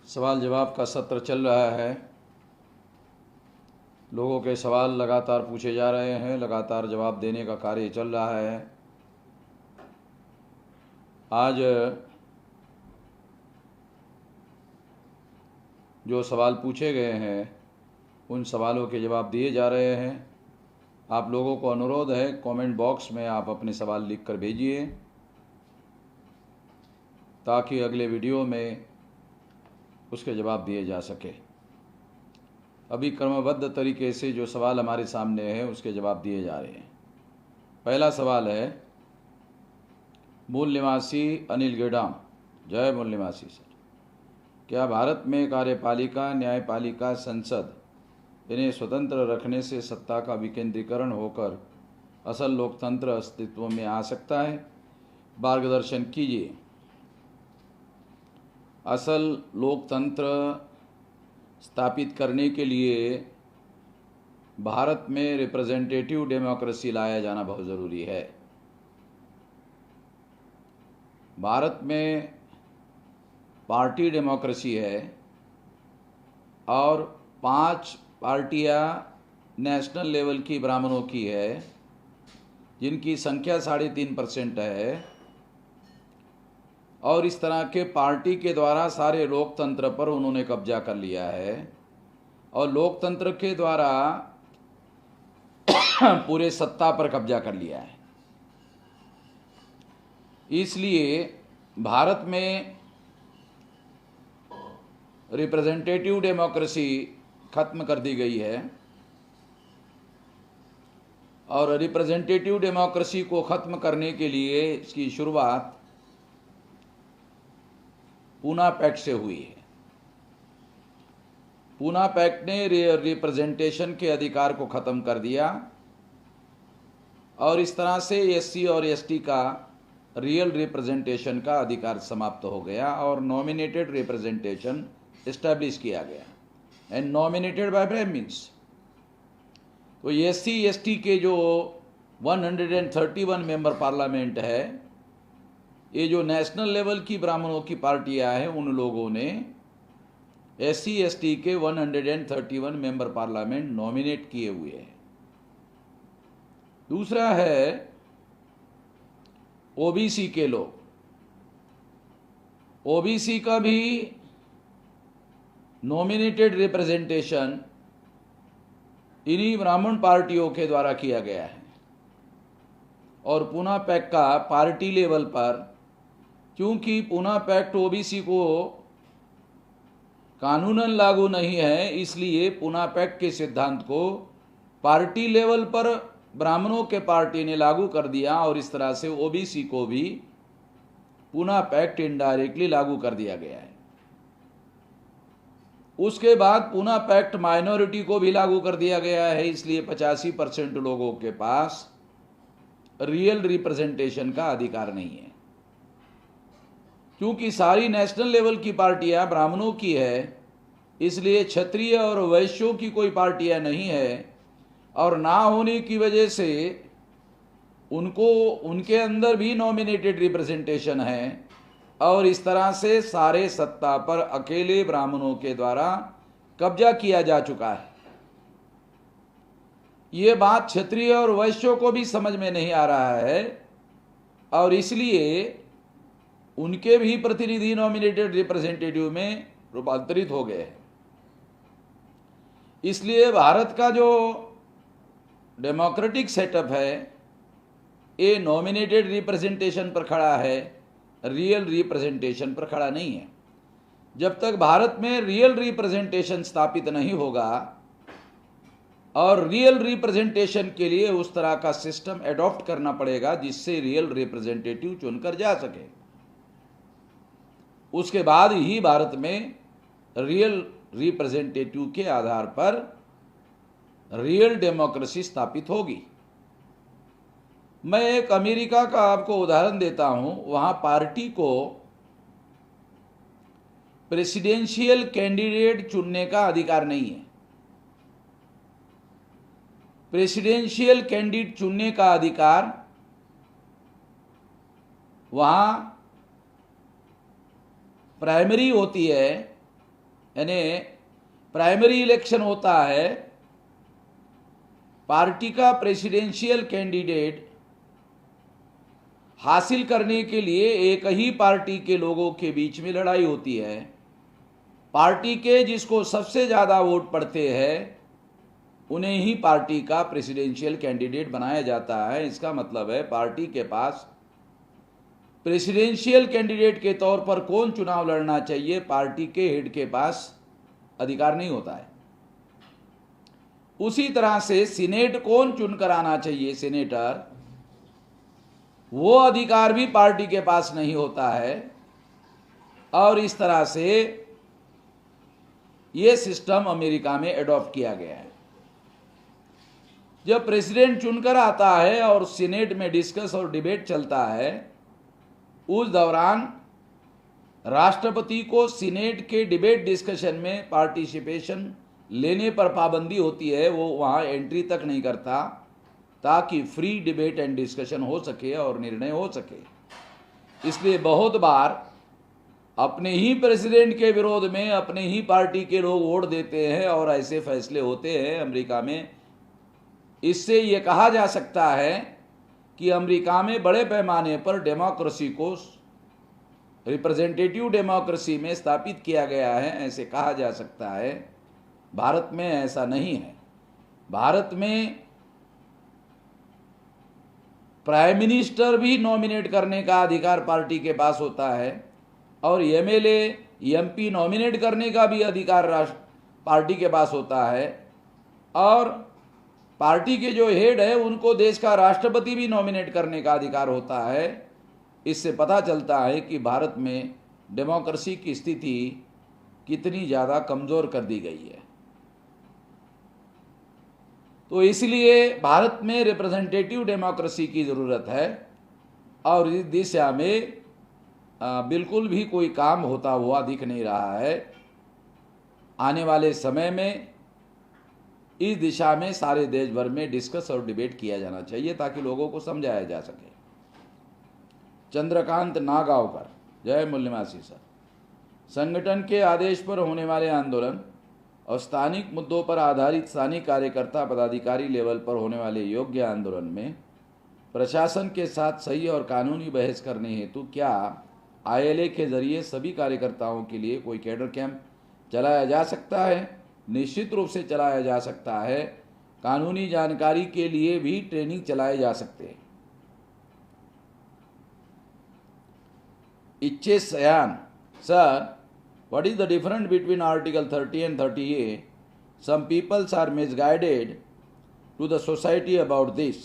सवाल जवाब का सत्र चल रहा है। लोगों के सवाल लगातार पूछे जा रहे हैं, लगातार जवाब देने का कार्य चल रहा है। आज जो सवाल पूछे गए हैं उन सवालों के जवाब दिए जा रहे हैं। आप लोगों को अनुरोध है, कमेंट बॉक्स में आप अपने सवाल लिख कर भेजिए ताकि अगले वीडियो में उसके जवाब दिए जा सके। अभी क्रमबद्ध तरीके से जो सवाल हमारे सामने है उसके जवाब दिए जा रहे हैं। पहला सवाल है मूल निवासी अनिल गेडाम। जय मूल निवासी सर। क्या भारत में कार्यपालिका, न्यायपालिका, संसद इन्हें स्वतंत्र रखने से सत्ता का विकेंद्रीकरण होकर असल लोकतंत्र अस्तित्व में आ सकता है? मार्गदर्शन कीजिए। असल लोकतंत्र स्थापित करने के लिए भारत में रिप्रेजेंटेटिव डेमोक्रेसी लाया जाना बहुत ज़रूरी है। भारत में पार्टी डेमोक्रेसी है और 5 पार्टियां नेशनल लेवल की ब्राह्मणों की है जिनकी संख्या 3.5% है, और इस तरह के पार्टी के द्वारा सारे लोकतंत्र पर उन्होंने कब्जा कर लिया है और लोकतंत्र के द्वारा पूरे सत्ता पर कब्जा कर लिया है। इसलिए भारत में रिप्रेजेंटेटिव डेमोक्रेसी खत्म कर दी गई है और रिप्रेजेंटेटिव डेमोक्रेसी को ख़त्म करने के लिए इसकी शुरुआत पूना पैक्ट से हुई है। पूना पैक्ट ने रिप्रेजेंटेशन के अधिकार को ख़त्म कर दिया और इस तरह से एससी और एसटी का रियल रिप्रेजेंटेशन का अधिकार समाप्त हो गया और नॉमिनेटेड रिप्रेजेंटेशन इस्टेब्लिश किया गया। And nominated by Brahmins. तो एससी एसटी के जो 131 मेंबर पार्लियामेंट है, ये जो नेशनल लेवल की ब्राह्मणों की पार्टियां हैं, उन लोगों ने एससी एसटी के 131 मेंबर पार्लियामेंट नॉमिनेट किए हुए हैं। दूसरा है ओबीसी के लोग। ओबीसी का भी नॉमिनेटेड रिप्रेजेंटेशन इन्हीं ब्राह्मण पार्टियों के द्वारा किया गया है और पूना पैक्ट का पार्टी लेवल पर, क्योंकि पूना पैक्ट ओबीसी को कानूनन लागू नहीं है, इसलिए पूना पैक्ट के सिद्धांत को पार्टी लेवल पर ब्राह्मणों के पार्टी ने लागू कर दिया और इस तरह से ओबीसी को भी पूना पैक्ट इनडायरेक्टली लागू कर दिया गया है। उसके बाद पूना पैक्ट माइनॉरिटी को भी लागू कर दिया गया है, इसलिए 85% लोगों के पास रियल रिप्रेजेंटेशन का अधिकार नहीं है। क्योंकि सारी नेशनल लेवल की पार्टियां ब्राह्मणों की है, इसलिए क्षत्रिय और वैश्यों की कोई पार्टियां नहीं है और ना होने की वजह से उनको उनके अंदर भी नॉमिनेटेड रिप्रेजेंटेशन है और इस तरह से सारे सत्ता पर अकेले ब्राह्मणों के द्वारा कब्जा किया जा चुका है। ये बात क्षत्रिय और वैश्यों को भी समझ में नहीं आ रहा है और इसलिए उनके भी प्रतिनिधि नॉमिनेटेड रिप्रेजेंटेटिव में रूपांतरित हो गए हैं। इसलिए भारत का जो डेमोक्रेटिक सेटअप है ये नॉमिनेटेड रिप्रेजेंटेशन पर खड़ा है, रियल रिप्रेजेंटेशन पर खड़ा नहीं है। जब तक भारत में रियल रिप्रेजेंटेशन स्थापित नहीं होगा और रियल रिप्रेजेंटेशन के लिए उस तरह का सिस्टम एडॉप्ट करना पड़ेगा जिससे रियल रिप्रेजेंटेटिव चुनकर जा सके, उसके बाद ही भारत में रियल रिप्रेजेंटेटिव के आधार पर रियल डेमोक्रेसी स्थापित होगी। मैं एक अमेरिका का आपको उदाहरण देता हूं। वहां पार्टी को प्रेसिडेंशियल कैंडिडेट चुनने का अधिकार नहीं है। प्रेसिडेंशियल कैंडिडेट चुनने का अधिकार वहाँ प्राइमरी होती है, यानी प्राइमरी इलेक्शन होता है। पार्टी का प्रेसिडेंशियल कैंडिडेट हासिल करने के लिए एक ही पार्टी के लोगों के बीच में लड़ाई होती है। पार्टी के जिसको सबसे ज़्यादा वोट पड़ते हैं उन्हें ही पार्टी का प्रेसिडेंशियल कैंडिडेट बनाया जाता है। इसका मतलब है पार्टी के पास प्रेसिडेंशियल कैंडिडेट के तौर पर कौन चुनाव लड़ना चाहिए, पार्टी के हेड के पास अधिकार नहीं होता है। उसी तरह से सीनेट कौन चुनकर आना चाहिए, सीनेटर, वो अधिकार भी पार्टी के पास नहीं होता है। और इस तरह से ये सिस्टम अमेरिका में एडॉप्ट किया गया है। जब प्रेसिडेंट चुनकर आता है और सीनेट में डिस्कस और डिबेट चलता है, उस दौरान राष्ट्रपति को सीनेट के डिबेट डिस्कशन में पार्टिसिपेशन लेने पर पाबंदी होती है। वो वहाँ एंट्री तक नहीं करता ताकि फ्री डिबेट एंड डिस्कशन हो सके और निर्णय हो सके। इसलिए बहुत बार अपने ही प्रेसिडेंट के विरोध में अपने ही पार्टी के लोग वोट देते हैं और ऐसे फैसले होते हैं अमेरिका में। इससे ये कहा जा सकता है कि अमेरिका में बड़े पैमाने पर डेमोक्रेसी को रिप्रेजेंटेटिव डेमोक्रेसी में स्थापित किया गया है, ऐसे कहा जा सकता है। भारत में ऐसा नहीं है। भारत में प्राइम मिनिस्टर भी नॉमिनेट करने का अधिकार पार्टी के पास होता है और एमएलए एमपी नॉमिनेट करने का भी अधिकार पार्टी के पास होता है। और पार्टी के जो हेड है उनको देश का राष्ट्रपति भी नॉमिनेट करने का अधिकार होता है। इससे पता चलता है कि भारत में डेमोक्रेसी की स्थिति कितनी ज़्यादा कमज़ोर कर दी गई है। तो इसलिए भारत में रिप्रेजेंटेटिव डेमोक्रेसी की ज़रूरत है और इस दिशा में बिल्कुल भी कोई काम होता हुआ दिख नहीं रहा है। आने वाले समय में इस दिशा में सारे देश भर में डिस्कस और डिबेट किया जाना चाहिए ताकि लोगों को समझाया जा सके। चंद्रकांत नागांवकर, जय मूल्यवासी सर। संगठन के आदेश पर होने वाले आंदोलन और स्थानिक मुद्दों पर आधारित स्थानिक कार्यकर्ता पदाधिकारी लेवल पर होने वाले योग्य आंदोलन में प्रशासन के साथ सही और कानूनी बहस करने हेतु क्या ILA के जरिए सभी कार्यकर्ताओं के लिए कोई कैडर कैंप चलाया जा सकता है? निश्चित रूप से चलाया जा सकता है। कानूनी जानकारी के लिए भी ट्रेनिंग चलाए जा सकते हैं। इच्छे सयान sir, what is the difference between Article 30 and 30A? Some peoples are misguided to the society about this.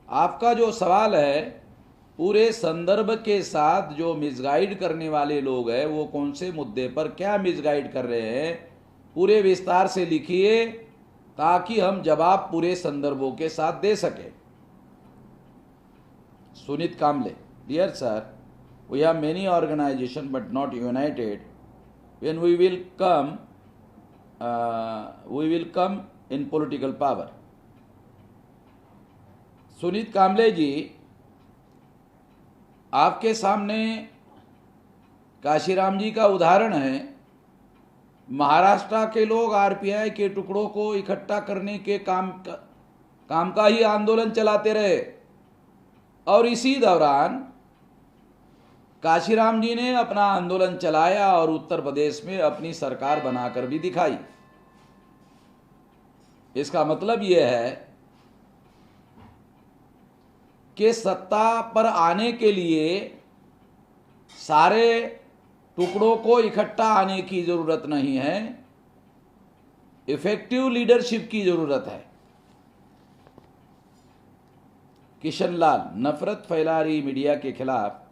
आपका जो सवाल है पूरे संदर्भ के साथ जो मिसगाइड करने वाले लोग हैं वो कौन से मुद्दे पर क्या मिसगाइड कर रहे हैं, पूरे विस्तार से लिखिए ताकि हम जवाब पूरे संदर्भों के साथ दे सकें। Sunit Kamle, dear sir, we have many organizations but not united. When we will come in political power. Sunit Kamle ji, आपके सामने काशीराम जी का उदाहरण है। महाराष्ट्र के लोग RPI के टुकड़ों को इकट्ठा करने के काम का ही आंदोलन चलाते रहे और इसी दौरान काशीराम जी ने अपना आंदोलन चलाया और उत्तर प्रदेश में अपनी सरकार बनाकर भी दिखाई। इसका मतलब यह है कि सत्ता पर आने के लिए सारे टुकड़ों को इकट्ठा आने की जरूरत नहीं है, इफेक्टिव लीडरशिप की जरूरत है। किशन लाल, नफरत फैला रही मीडिया के खिलाफ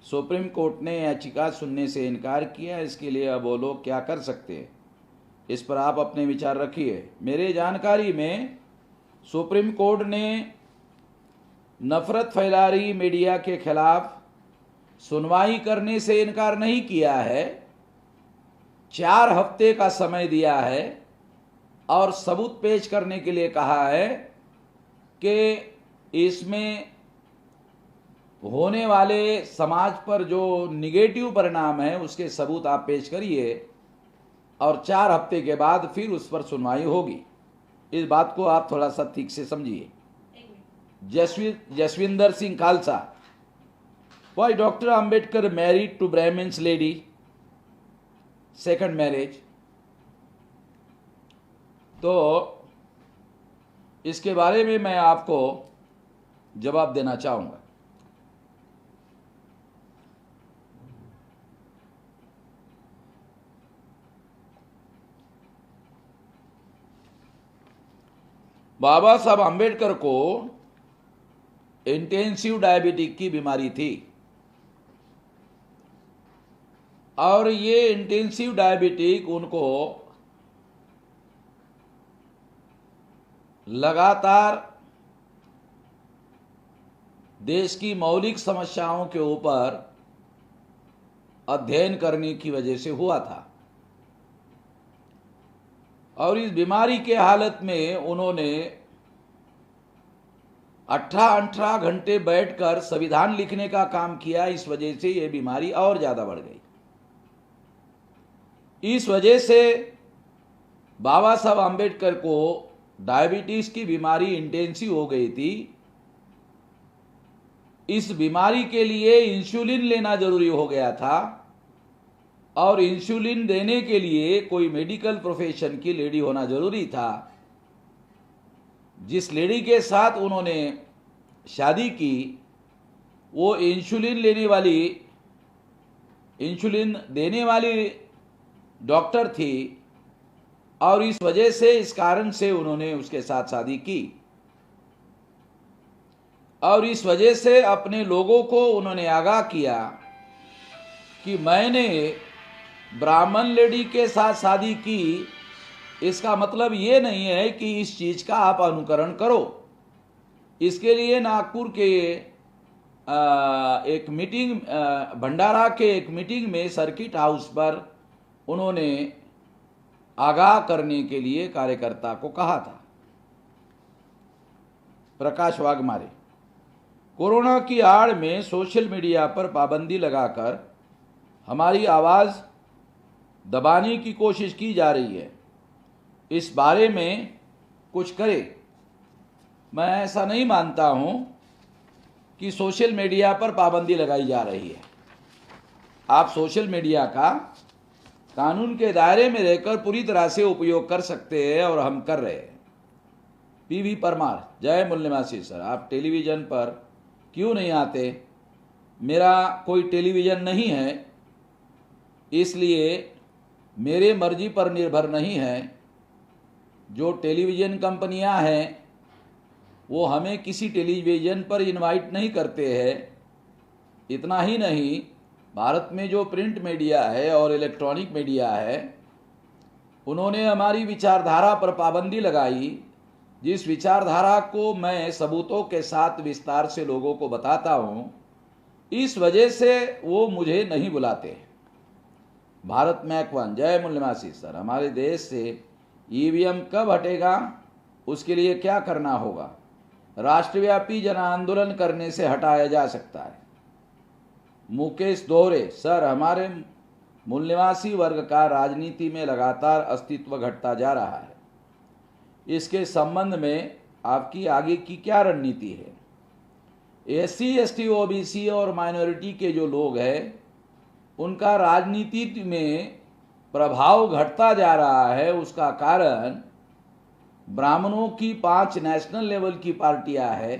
सुप्रीम कोर्ट ने याचिका सुनने से इनकार किया, इसके लिए अब वो लोग क्या कर सकते हैं, इस पर आप अपने विचार रखिए। मेरे जानकारी में सुप्रीम कोर्ट ने नफरत फैला रही मीडिया के खिलाफ सुनवाई करने से इनकार नहीं किया है। 4 हफ्ते का समय दिया है और सबूत पेश करने के लिए कहा है कि इसमें होने वाले समाज पर जो निगेटिव परिणाम है उसके सबूत आप पेश करिए और 4 हफ्ते के बाद फिर उस पर सुनवाई होगी। इस बात को आप थोड़ा सा ठीक से समझिए। Jaswinder Singh Khalsa, why doctor Ambedkar married to Brahmins lady, second marriage. तो इसके बारे में मैं आपको जवाब देना चाहूंगा। बाबा साहब अंबेडकर को इंटेंसिव डायबिटिक की बीमारी थी और ये इंटेंसिव डायबिटिक उनको लगातार देश की मौलिक समस्याओं के ऊपर अध्ययन करने की वजह से हुआ था और इस बीमारी के हालत में उन्होंने 18 घंटे बैठकर संविधान लिखने का काम किया। इस वजह से ये बीमारी और ज्यादा बढ़ गई। इस वजह से बाबा साहब अंबेडकर को डायबिटीज की बीमारी इंटेंसिव हो गई थी। इस बीमारी के लिए इंसुलिन लेना जरूरी हो गया था और इंसुलिन देने के लिए कोई मेडिकल प्रोफेशन की लेडी होना जरूरी था। जिस लेडी के साथ उन्होंने शादी की वो इंसुलिन देने वाली डॉक्टर थी और इस वजह से, इस कारण से उन्होंने उसके साथ शादी की और इस वजह से अपने लोगों को उन्होंने आगाह किया कि मैंने ब्राह्मण लेडी के साथ शादी की। इसका मतलब ये नहीं है कि इस चीज का आप अनुकरण करो। इसके लिए नागपुर के एक मीटिंग, भंडारा के एक मीटिंग में सर्किट हाउस पर उन्होंने आगाह करने के लिए कार्यकर्ता को कहा था। प्रकाश वाघमारे, कोरोना की आड़ में सोशल मीडिया पर पाबंदी लगाकर हमारी आवाज दबाने की कोशिश की जा रही है, इस बारे में कुछ करे। मैं ऐसा नहीं मानता हूं कि सोशल मीडिया पर पाबंदी लगाई जा रही है। आप सोशल मीडिया का कानून के दायरे में रहकर पूरी तरह से उपयोग कर सकते हैं और हम कर रहे हैं। पीवी परमार, जय मूल्यवासी सर, आप टेलीविज़न पर क्यों नहीं आते? मेरा कोई टेलीविज़न नहीं है, इसलिए मेरे मर्जी पर निर्भर नहीं है। जो टेलीविज़न कंपनियां हैं वो हमें किसी टेलीविज़न पर इनवाइट नहीं करते हैं। इतना ही नहीं, भारत में जो प्रिंट मीडिया है और इलेक्ट्रॉनिक मीडिया है उन्होंने हमारी विचारधारा पर पाबंदी लगाई, जिस विचारधारा को मैं सबूतों के साथ विस्तार से लोगों को बताता हूँ। इस वजह से वो मुझे नहीं बुलाते। भारत मैकवन, जय मूल्यवासी सर, हमारे देश से ईवीएम कब हटेगा, उसके लिए क्या करना होगा? राष्ट्रव्यापी जन आंदोलन करने से हटाया जा सकता है। मुकेश दोहरे, सर हमारे मूल्यवासी वर्ग का राजनीति में लगातार अस्तित्व घटता जा रहा है, इसके संबंध में आपकी आगे की क्या रणनीति है? एससी, एसटी, ओबीसी और माइनॉरिटी के जो लोग हैं उनका राजनीति में प्रभाव घटता जा रहा है। उसका कारण ब्राह्मणों की 5 नेशनल लेवल की पार्टियां हैं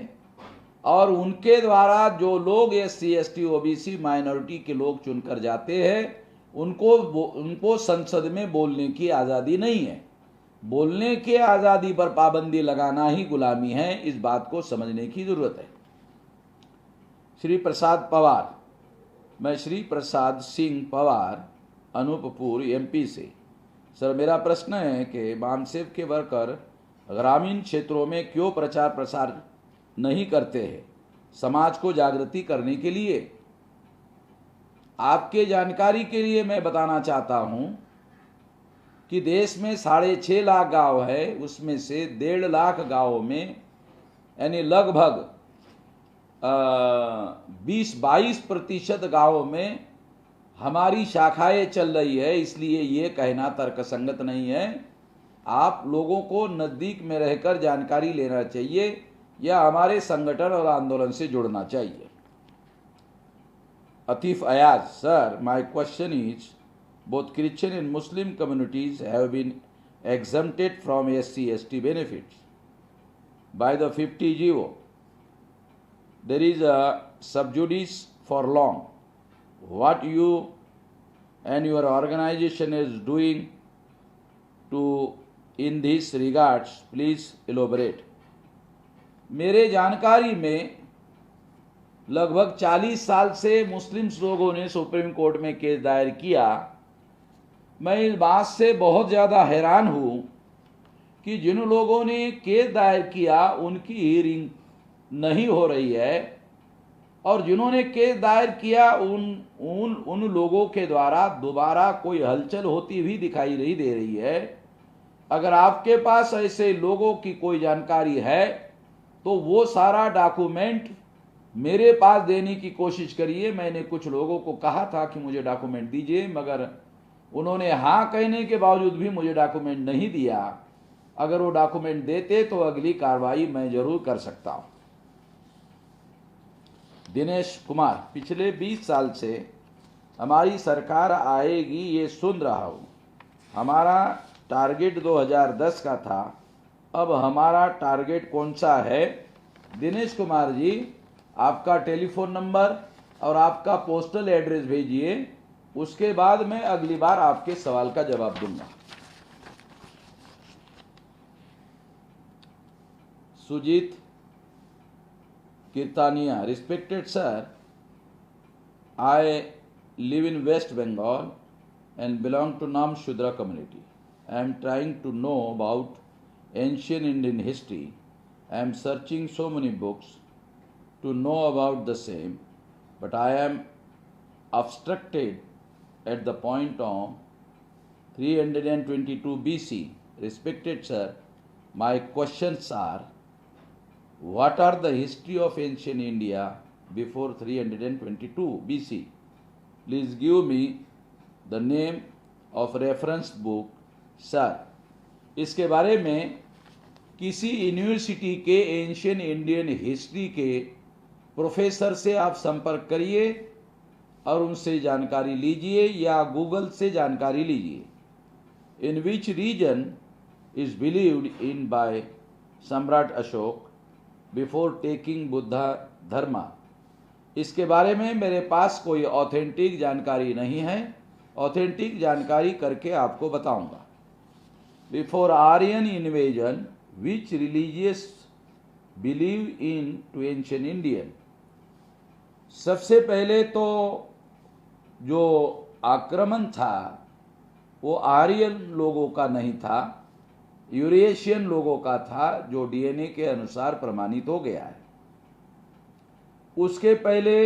और उनके द्वारा जो लोग एससी, एसटी, ओबीसी, माइनॉरिटी के लोग चुनकर जाते हैं उनको संसद में बोलने की आज़ादी नहीं है। बोलने की आज़ादी पर पाबंदी लगाना ही गुलामी है। इस बात को समझने की जरूरत है। श्री प्रसाद पवार, मैं श्री प्रसाद सिंह पवार, अनूपपुर, एमपी से। सर मेरा प्रश्न है कि बामसेव के वर्कर ग्रामीण क्षेत्रों में क्यों प्रचार प्रसार नहीं करते हैं समाज को जागृति करने के लिए? आपके जानकारी के लिए मैं बताना चाहता हूं कि देश में 6.5 लाख गांव है, उसमें से 1.5 लाख गांवों में यानी लगभग 20-22% गांवों में हमारी शाखाएं चल रही है। इसलिए ये कहना तर्कसंगत नहीं है। आप लोगों को नज़दीक में रहकर जानकारी लेना चाहिए या हमारे संगठन और आंदोलन से जुड़ना चाहिए। Atif Ayaz, sir, my question is both Christian and Muslim communities have been exempted from SC/ST benefits by the 50 GO. There is a sub judice for long. What you and your organization is doing to in this regards, please elaborate. मेरे जानकारी में लगभग 40 साल से मुस्लिम लोगों ने supreme court में case दायर किया। मैं इस बात से बहुत ज़्यादा हैरान हूँ कि जिन लोगों ने केस दायर किया उनकी हियरिंग नहीं हो रही है, और जिन्होंने केस दायर किया उन लोगों के द्वारा दोबारा कोई हलचल होती हुई दिखाई नहीं दे रही है। अगर आपके पास ऐसे लोगों की कोई जानकारी है तो वो सारा डॉक्यूमेंट मेरे पास देने की कोशिश करिए। मैंने कुछ लोगों को कहा था कि मुझे डॉक्यूमेंट दीजिए, मगर उन्होंने हाँ कहने के बावजूद भी मुझे डॉक्यूमेंट नहीं दिया। अगर वो डॉक्यूमेंट देते तो अगली कार्रवाई मैं जरूर कर सकता हूं। दिनेश कुमार, पिछले 20 साल से हमारी सरकार आएगी ये सुन रहा हूं। हमारा टारगेट 2010 का था, अब हमारा टारगेट कौन सा है? दिनेश कुमार जी, आपका टेलीफोन नंबर और आपका पोस्टल एड्रेस भेजिए, उसके बाद मैं अगली बार आपके सवाल का जवाब दूंगा। Sujit Kirtania, respected sir, I live in West Bengal and belong to Nam Shudra community. I am trying to know about ancient Indian history. I am searching so many books to know about the same, but I am obstructed at the point of 322 BC. Respected sir, my questions are: what are the history of ancient India before 322 BC? Please give me the name of reference book, sir. इसके बारे में किसी university के ancient Indian history के professor से आप संपर्क करिए और उनसे जानकारी लीजिए या गूगल से जानकारी लीजिए। In which region is believed in by Samrat Ashok before taking Buddha dharma. इसके बारे में मेरे पास कोई ऑथेंटिक जानकारी नहीं है। ऑथेंटिक जानकारी करके आपको बताऊंगा। Before Aryan invasion which religious believe in to ancient Indian. सबसे पहले तो जो आक्रमण था वो आर्यन लोगों का नहीं था, यूरेशियन लोगों का था, जो डीएनए के अनुसार प्रमाणित हो गया है। उसके पहले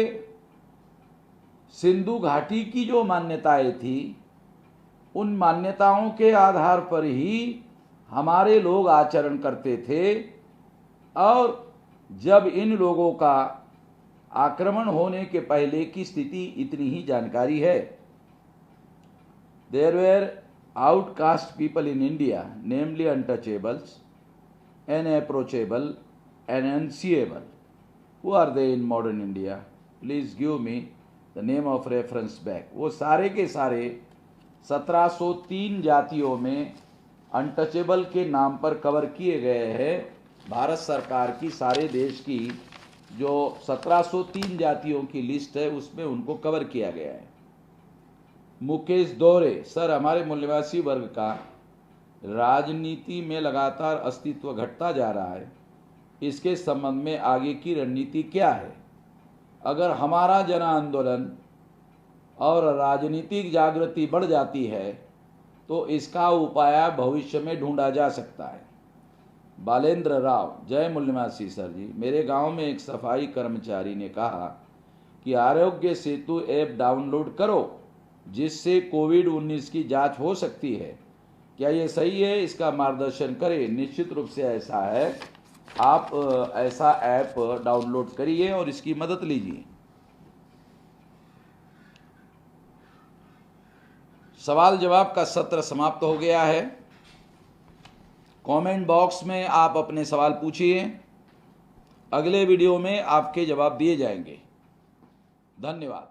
सिंधु घाटी की जो मान्यताएं थी, उन मान्यताओं के आधार पर ही हमारे लोग आचरण करते थे, और जब इन लोगों का आक्रमण होने के पहले की स्थिति इतनी ही जानकारी है। There were outcaste people in India, namely untouchables, unapproachable and unseeable. Who are they in modern India? Please give me the name of reference back. वो सारे के सारे 1703 जातियों में अनटचेबल के नाम पर कवर किए गए हैं। भारत सरकार की सारे देश की जो 1703 जातियों की लिस्ट है उसमें उनको कवर किया गया है। मुकेश दोरे, सर, हमारे मूल्यवासी वर्ग का राजनीति में लगातार अस्तित्व घटता जा रहा है, इसके संबंध में आगे की रणनीति क्या है? अगर हमारा जन आंदोलन और राजनीतिक जागृति बढ़ जाती है तो इसका उपाय भविष्य में ढूंढा जा सकता है। बालेंद्र राव, जय मूल्यवासी सर जी, मेरे गांव में एक सफाई कर्मचारी ने कहा कि आरोग्य सेतु ऐप डाउनलोड करो जिससे कोविड-19 की जांच हो सकती है। क्या ये सही है, इसका मार्गदर्शन करें। निश्चित रूप से ऐसा है। आप ऐसा ऐप डाउनलोड करिए और इसकी मदद लीजिए। सवाल जवाब का सत्र समाप्त हो गया है। कमेंट बॉक्स में आप अपने सवाल पूछिए, अगले वीडियो में आपके जवाब दिए जाएंगे। धन्यवाद।